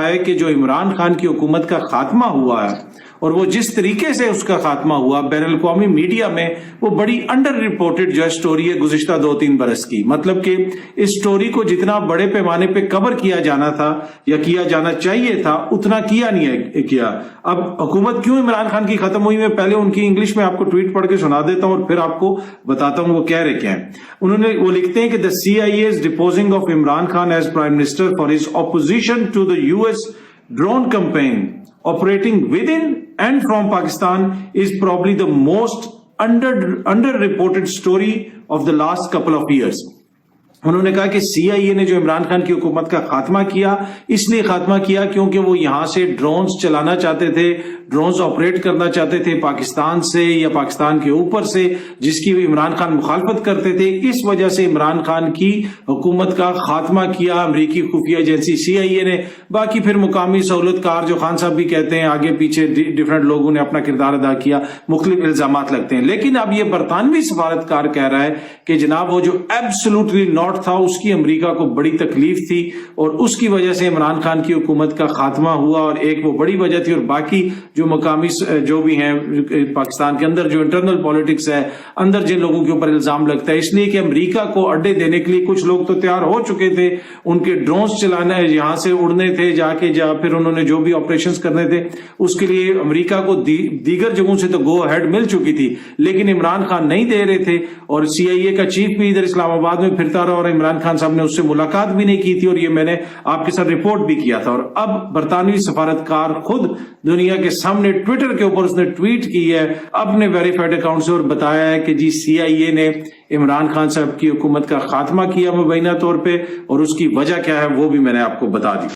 رہا ہے کہ جو عمران خان کی حکومت کا خاتمہ ہوا ہے اور وہ جس طریقے سے اس کا خاتمہ ہوا بین الاقوامی میڈیا میں، وہ بڑی انڈر رپورٹڈ جو سٹوری ہے گزشتہ 2-3 برس کی. مطلب کہ اس سٹوری کو جتنا بڑے پیمانے پہ کور کیا جانا تھا یا کیا جانا چاہیے تھا اتنا کیا نہیں کیا. اب حکومت کیوں عمران خان کی ختم ہوئی، میں پہلے ان کی انگلش میں آپ کو ٹویٹ پڑھ کے سنا دیتا ہوں اور پھر آپ کو بتاتا ہوں وہ کہہ رہے کیا ہیں. وہ لکھتے ہیں کہ the CIA is deposing of Imran Khan as Prime Minister for his opposition to the US drone campaign operating within and from Pakistan is probably the most under-reported story of the last couple of years. انہوں نے کہا کہ CIA نے جو عمران خان کی حکومت کا خاتمہ کیا، اس لیے خاتمہ کیا کیونکہ وہ یہاں سے ڈرونز چلانا چاہتے تھے، ڈرونز آپریٹ کرنا چاہتے تھے پاکستان سے یا پاکستان کے اوپر سے، جس کی عمران خان مخالفت کرتے تھے. اس وجہ سے عمران خان کی حکومت کا خاتمہ کیا امریکی خفیہ ایجنسی CIA نے. باقی پھر مقامی سہولت کار جو خان صاحب بھی کہتے ہیں، آگے پیچھے ڈفرینٹ لوگوں نے اپنا کردار ادا کیا، مختلف الزامات لگتے ہیں. لیکن اب یہ برطانوی سفارتکار کہہ رہا ہے کہ جناب وہ جو ایبسولوٹلی ناٹ تھا اس کی امریکہ کو بڑی تکلیف تھی اور اس کی وجہ سے عمران خان کی حکومت کا خاتمہ ہوا، اور ایک وہ بڑی وجہ تھی. اور باقی جو مقامی جو بھی ہیں پاکستان کے اندر جو انٹرنل پالیٹکس ہے، اندر جن لوگوں کے اوپر الزام لگتا ہے، اس لیے کہ امریکہ کو اڈے دینے کے لیے کچھ لوگ تو تیار ہو چکے تھے، ان کے ڈرونز چلانا یہاں سے اڑنے تھے پھر انہوں نے جو بھی آپریشنز کرنے تھے اس کے لیے امریکہ کو دیگر جگہوں سے تو گو ہیڈ مل چکی تھی، لیکن عمران خان نہیں دے رہے تھے. اور CIA کا چیف بھی ادھر اسلام آباد میں پھرتا رہا اور عمران خان صاحب نے اس سے ملاقات بھی نہیں کی تھی، اور یہ میں نے آپ کے ساتھ رپورٹ بھی کیا تھا. اور اب برطانوی سفارتکار خود دنیا کے سامنے ٹویٹر کے اوپر اس نے ٹویٹ کی ہے اپنے ویریفائڈ اکاؤنٹ سے اور بتایا ہے کہ جی CIA نے عمران خان صاحب کی حکومت کا خاتمہ کیا مبینہ طور پہ، اور اس کی وجہ کیا ہے وہ بھی میں نے آپ کو بتا دی.